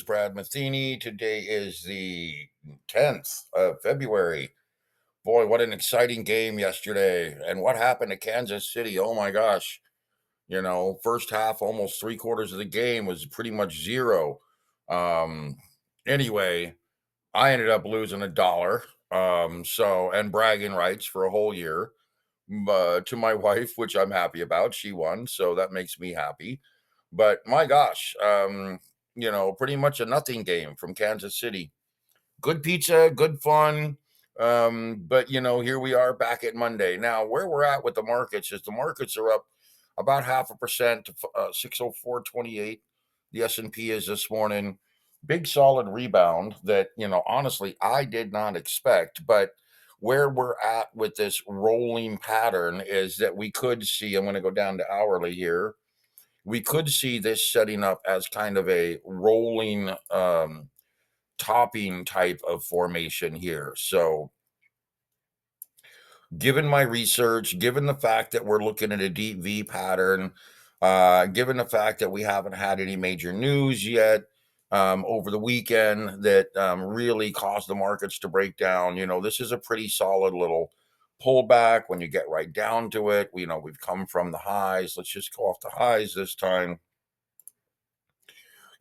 Brad Matheny. Today is the 10th of February. Boy, what an exciting game yesterday. And what happened to Kansas City? Oh my gosh. First half, almost three quarters of the game was pretty much zero. Um, anyway, I ended up losing $1. And bragging rights for a whole year to my wife, which I'm happy about. She won, so that makes me happy. But my gosh, pretty much a nothing game from Kansas City. Good pizza, good fun. But here we are back at Monday. Now, where we're at with the markets is the markets are up about 0.5% to 604.28. The S&P is this morning. Big solid rebound that, honestly, I did not expect. But where we're at with this rolling pattern is that we could see, I'm going to go down to hourly here. We could see this setting up as kind of a rolling topping type of formation here. So, given my research, given the fact that we're looking at a deep V pattern, given the fact that we haven't had any major news yet over the weekend that really caused the markets to break down, this is a pretty solid little pullback when you get right down to it. We've come from the highs. Let's just go off the highs this time.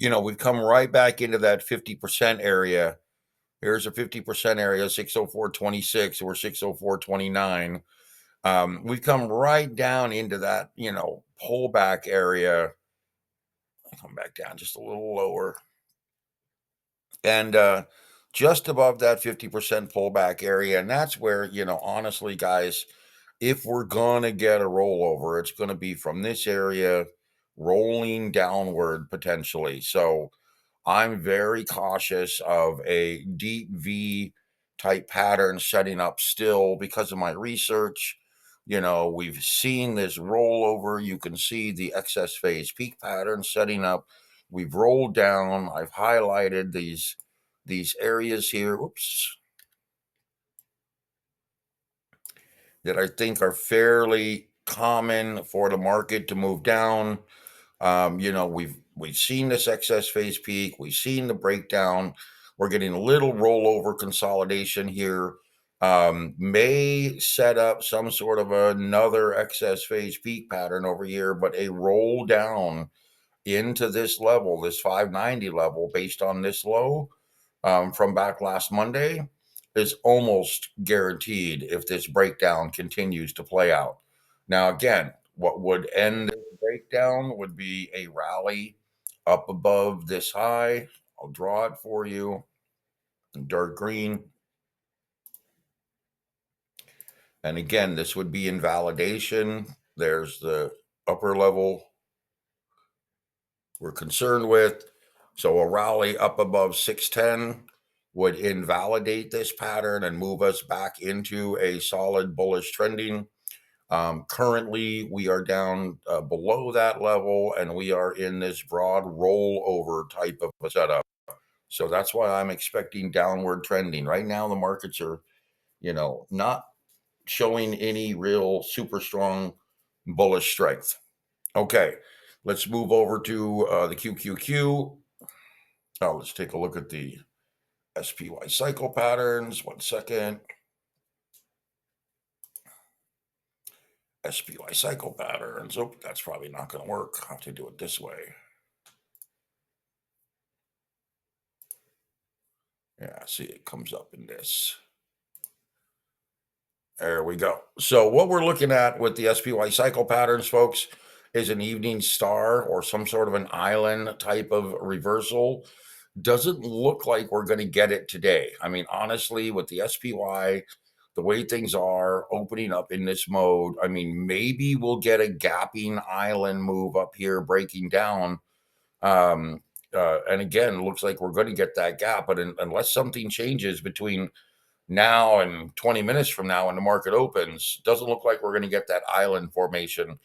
We've come right back into that 50% area. Here's a 50% area, 604.26, or 604.29. We've come right down into that, pullback area. I come back down just a little lower. And just above that 50% pullback area. And that's where, honestly, guys, if we're going to get a rollover, it's going to be from this area rolling downward potentially. So I'm very cautious of a deep V type pattern setting up still because of my research. We've seen this rollover. You can see the excess phase peak pattern setting up. We've rolled down. I've highlighted these areas here. Oops. That I think are fairly common for the market to move down. We've seen this excess phase peak. We've seen the breakdown. We're getting a little rollover consolidation here. May set up some sort of another excess phase peak pattern over here, but a roll down into this level, this 590 level, based on this low from back last Monday, is almost guaranteed if this breakdown continues to play out. Now, again, what would end this breakdown would be a rally up above this high. I'll draw it for you in dark green. And again, this would be invalidation. There's the upper level we're concerned with. So a rally up above 610 would invalidate this pattern and move us back into a solid bullish trending. Currently, we are down below that level, and we are in this broad rollover type of a setup. So that's why I'm expecting downward trending. Right now, the markets are, not showing any real super strong bullish strength. Okay, let's move over to the QQQ. Now let's take a look at the SPY cycle patterns. 1 second. SPY cycle patterns. Oh, that's probably not going to work. I have to do it this way. Yeah, see, it comes up in this. There we go. So what we're looking at with the SPY cycle patterns, folks, is an evening star or some sort of an island type of reversal. Doesn't look like we're going to get it today. I mean, honestly, with the SPY, the way things are opening up in this mode, I mean, maybe we'll get a gapping island move up here, breaking down. And again, looks like we're going to get that gap. But unless something changes between now and 20 minutes from now when the market opens, doesn't look like we're going to get that island formation.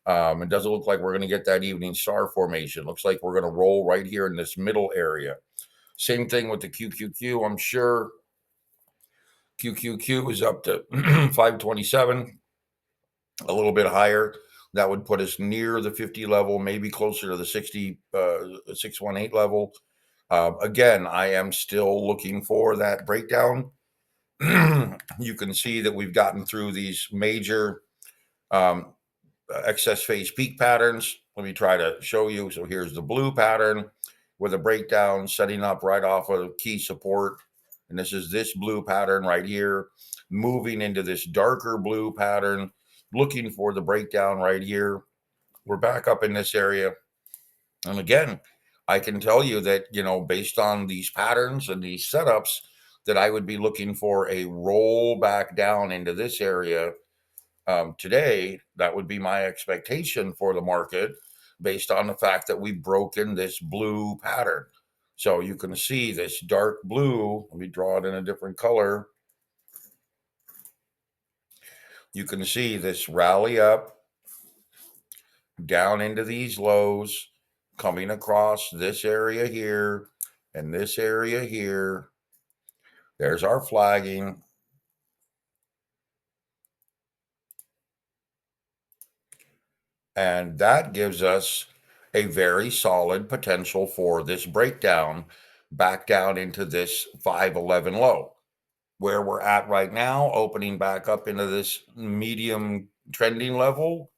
It doesn't look like we're going to get that evening star formation. Looks like we're going to roll right here in this middle area. Same thing with the QQQ. I'm sure QQQ is up to 527, a little bit higher. That would put us near the 50 level, maybe closer to the 618 level. Again, I am still looking for that breakdown. You can see that we've gotten through these major um, excess phase peak patterns. Let me try to show you. So here's the blue pattern with a breakdown setting up right off of key support. And this is this blue pattern right here, moving into this darker blue pattern, looking for the breakdown right here. We're back up in this area. And again, I can tell you that, based on these patterns and these setups, that I would be looking for a roll back down into this area today. That would be my expectation for the market based on the fact that we've broken this blue pattern. So you can see this dark blue. Let me draw it in a different color. You can see this rally up down into these lows, coming across this area here and this area here. There's our flagging. And that gives us a very solid potential for this breakdown back down into this 511 low. Where we're at right now, opening back up into this medium trending level,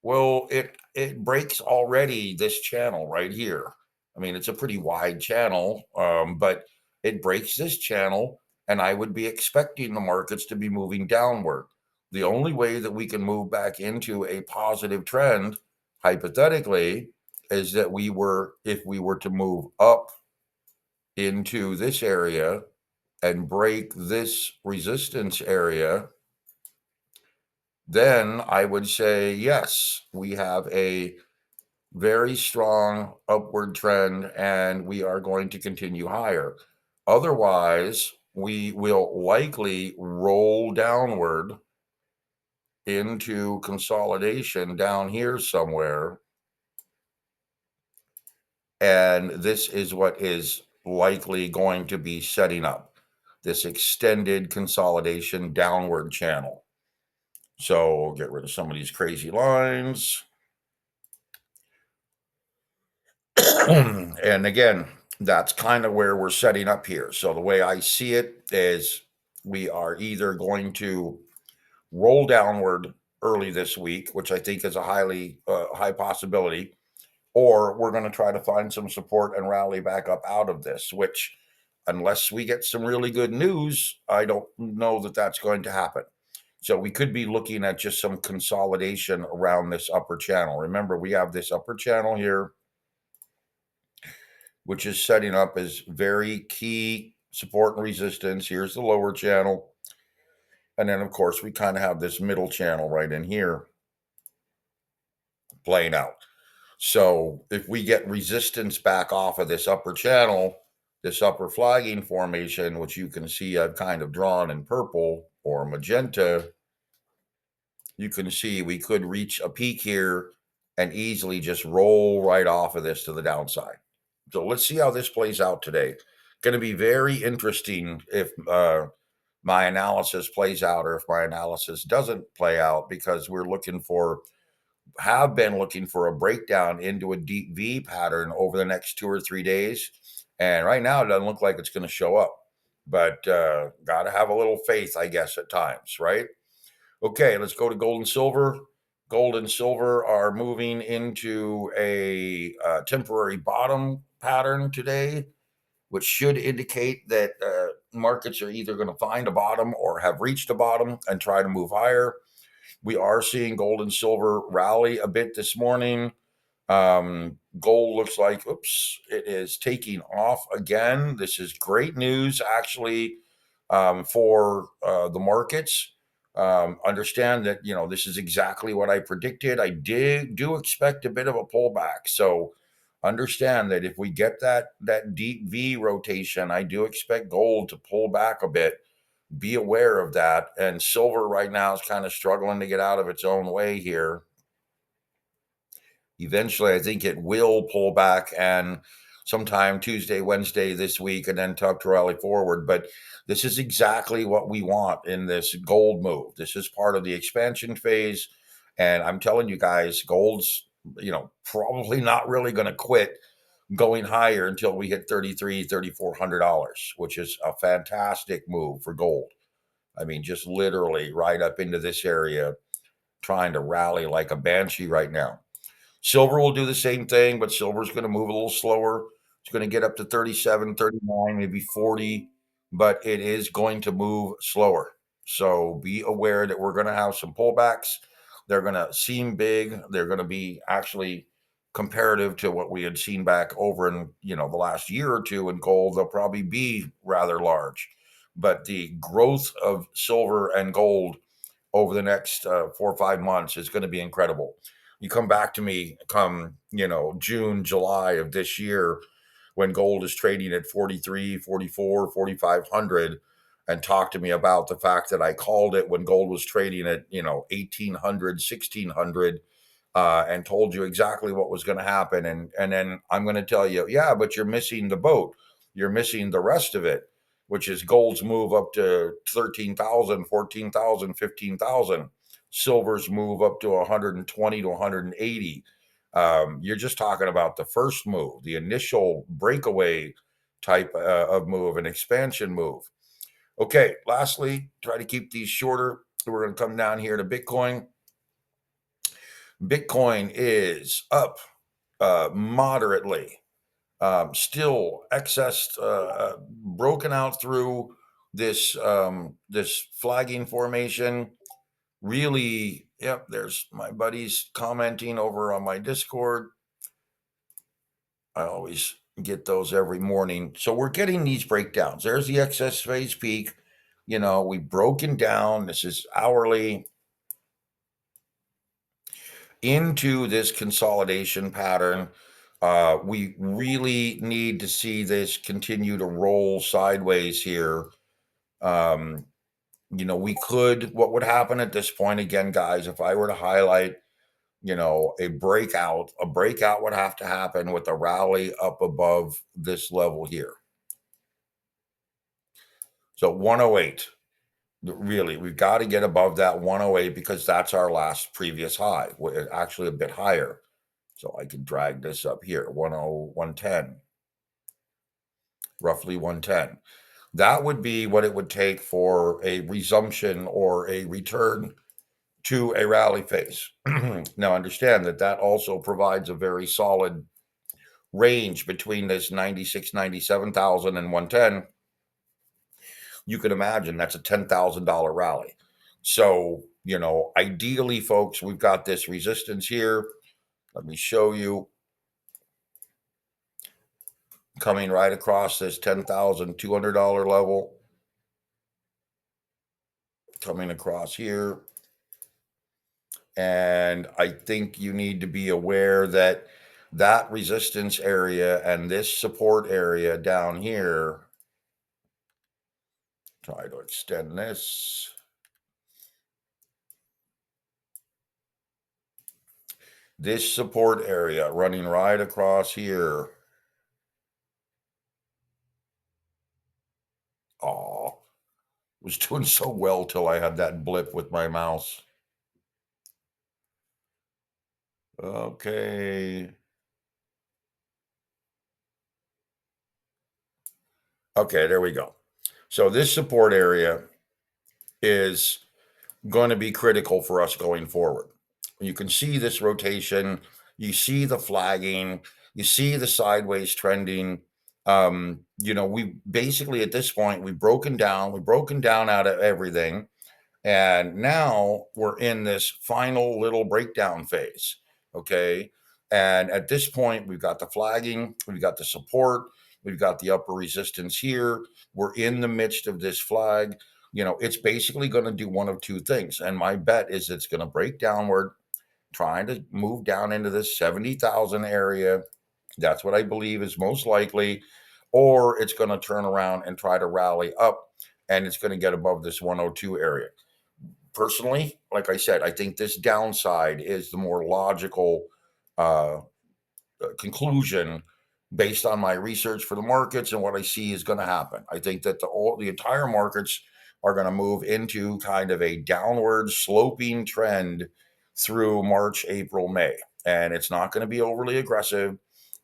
well, it breaks already this channel right here. I mean, it's a pretty wide channel, but it breaks this channel, and I would be expecting the markets to be moving downward. The only way that we can move back into a positive trend, hypothetically, is that if we were to move up into this area and break this resistance area, then I would say, yes, we have a very strong upward trend and we are going to continue higher. Otherwise, we will likely roll downward into consolidation down here somewhere. And this is what is likely going to be setting up this extended consolidation downward channel. So we'll get rid of some of these crazy lines. And again, that's kind of where we're setting up here. So the way I see it is we are either going to roll downward early this week, which I think is a high possibility, or we're going to try to find some support and rally back up out of this, which, unless we get some really good news, I don't know that that's going to happen. So we could be looking at just some consolidation around this upper channel. Remember, we have this upper channel here, which is setting up as very key support and resistance. Here's the lower channel. And then, of course, we kind of have this middle channel right in here playing out. So if we get resistance back off of this upper channel, this upper flagging formation, which you can see I've kind of drawn in purple or magenta, you can see we could reach a peak here and easily just roll right off of this to the downside. So let's see how this plays out today. Going to be very interesting if my analysis plays out or if my analysis doesn't play out, because have been looking for a breakdown into a deep V pattern over the next 2 or 3 days. And right now it doesn't look like it's going to show up, but got to have a little faith, I guess, at times, right? Okay, let's go to gold and silver. Gold and silver are moving into a temporary bottom pattern today, which should indicate that markets are either going to find a bottom or have reached a bottom and try to move higher. We are seeing gold and silver rally a bit this morning. Gold looks like, it is taking off again. This is great news, actually, for the markets. Understand that, this is exactly what I predicted. I do expect a bit of a pullback. So understand that if we get that deep V rotation, I do expect gold to pull back a bit. Be aware of that. And silver right now is kind of struggling to get out of its own way here. Eventually, I think it will pull back, and sometime Tuesday, Wednesday this week, and then talk to rally forward. But this is exactly what we want in this gold move. This is part of the expansion phase. And I'm telling you guys, gold's, probably not really going to quit going higher until we hit $3,400, which is a fantastic move for gold. I mean, just literally right up into this area, trying to rally like a banshee right now. Silver will do the same thing, but silver's going to move a little slower. It's going to get up to 37, 39, maybe 40, but it is going to move slower. So be aware that we're going to have some pullbacks. They're going to seem big. They're going to be actually comparative to what we had seen back over in, the last year or two in gold. They'll probably be rather large. But the growth of silver and gold over the next 4 or 5 months is going to be incredible. You come back to me come, June, July of this year when gold is trading at 43, 44, 4,500, and talk to me about the fact that I called it when gold was trading at, 1,800, 1,600, and told you exactly what was going to happen. And then I'm going to tell you, yeah, but you're missing the boat. You're missing the rest of it, which is gold's move up to 13,000, 14,000, 15,000. Silver's move up to 120 to 180. You're just talking about the first move, the initial breakaway type of move, an expansion move. Okay, lastly, try to keep these shorter. We're going to come down here to Bitcoin. Bitcoin is up moderately, still excess, broken out through this flagging formation. Really, yep. There's my buddies commenting over on my Discord. I always get those every morning. So we're getting these breakdowns. There's the excess phase peak. We've broken down. This is hourly into this consolidation pattern. We really need to see this continue to roll sideways here. What would happen at this point again, guys, if I were to highlight, a breakout would have to happen with a rally up above this level here. So 108. Really, we've got to get above that 108 because that's our last previous high. Actually a bit higher. So I can drag this up here, 110, roughly 110. That would be what it would take for a resumption or a return to a rally phase. Now, understand that also provides a very solid range between this 96, 97,000 and 110. You can imagine that's a $10,000 rally. So, ideally, folks, we've got this resistance here. Let me show you. Coming right across this $10,200 level. Coming across here. And I think you need to be aware that that resistance area and this support area down here, try to extend this. This support area running right across here. Oh, was doing so well till I had that blip with my mouse. Okay. Okay, there we go. So this support area is going to be critical for us going forward. You can see this rotation, you see the flagging, you see the sideways trending. We basically at this point we've broken down out of everything. And now we're in this final little breakdown phase. Okay. And at this point, we've got the flagging, we've got the support, we've got the upper resistance here. We're in the midst of this flag. It's basically going to do one of two things. And my bet is it's going to break downward, trying to move down into this 70,000 area. That's what I believe is most likely. Or it's going to turn around and try to rally up and it's going to get above this 102 area. Personally, like I said, I think this downside is the more logical uh, conclusion based on my research for the markets and what I see is going to happen. I think that the entire markets are going to move into kind of a downward sloping trend through March, April, May, and it's not going to be overly aggressive.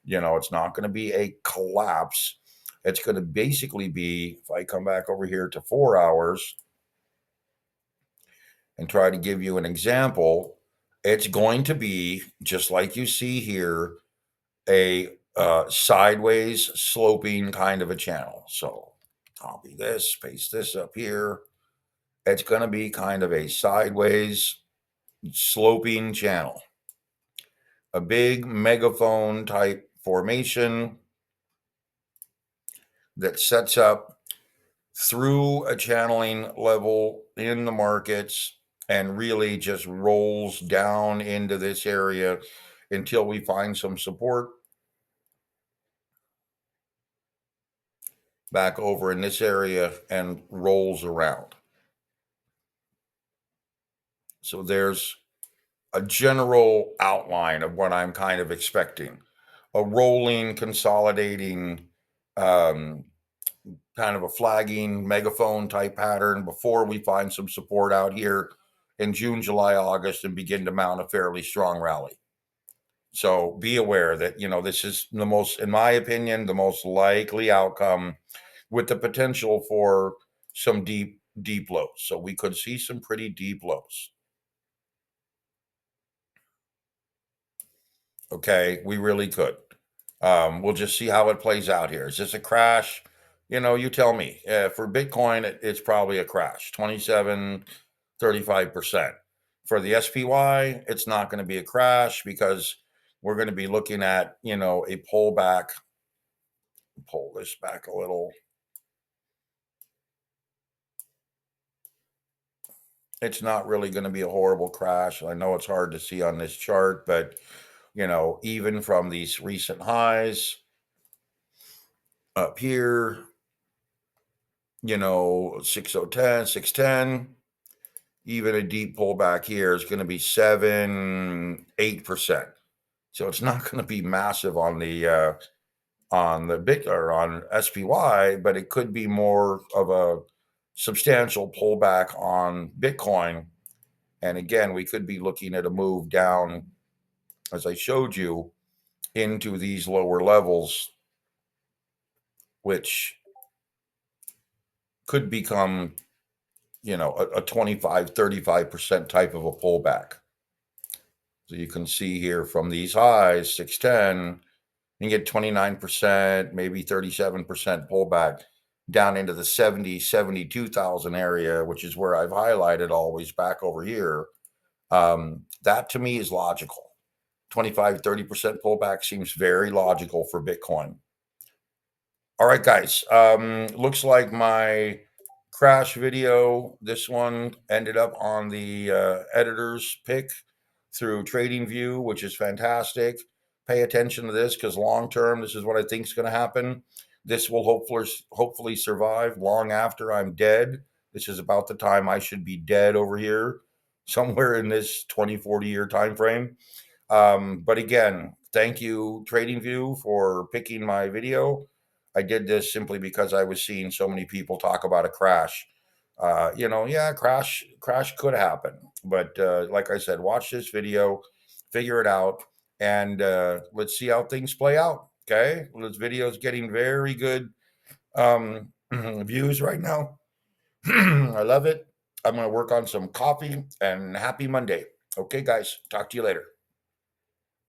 It's not going to be a collapse. It's going to basically be, if I come back over here to 4 hours and try to give you an example, it's going to be just like you see here, a sideways sloping kind of a channel. So copy this, paste this up here. It's going to be kind of a sideways sloping channel, a big megaphone type formation that sets up through a channeling level in the markets and really just rolls down into this area until we find some support back over in this area and rolls around. So there's a general outline of what I'm kind of expecting. A rolling, consolidating, um, kind of a flagging megaphone type pattern before we find some support out here in June, July, August, and begin to mount a fairly strong rally. So be aware that, this is the most, in my opinion, the most likely outcome with the potential for some deep, deep lows. So we could see some pretty deep lows. Okay, we really could. We'll just see how it plays out here. Is this a crash? You tell me. For Bitcoin, it's probably a crash, 27, 35%. For the SPY, it's not going to be a crash because we're going to be looking at, a pullback. Pull this back a little. It's not really going to be a horrible crash. I know it's hard to see on this chart, but, even from these recent highs up here, 6010, 610, even a deep pullback here is going to be 7, 8%. So it's not going to be massive on the big or on SPY, but it could be more of a substantial pullback on Bitcoin. And again, we could be looking at a move down, as I showed you, into these lower levels, which could become, a 25, 35% type of a pullback. So you can see here from these highs, 610, you get 29%, maybe 37% pullback down into the 70, 72,000 area, which is where I've highlighted always back over here. That to me is logical. 25, 30% pullback seems very logical for Bitcoin. All right, guys. Looks like my crash video, this one ended up on the editor's pick through TradingView, which is fantastic. Pay attention to this because long term, this is what I think is going to happen. This will hopefully survive long after I'm dead. This is about the time I should be dead over here, somewhere in this 20, 40-year time frame. But again, thank you, TradingView, for picking my video. I did this simply because I was seeing so many people talk about a crash. Crash could happen, but like I said, watch this video, figure it out, and let's see how things play out. Okay, this video is getting very good views right now. I love it. I'm going to work on some coffee, and happy Monday. Okay, guys, talk to you later.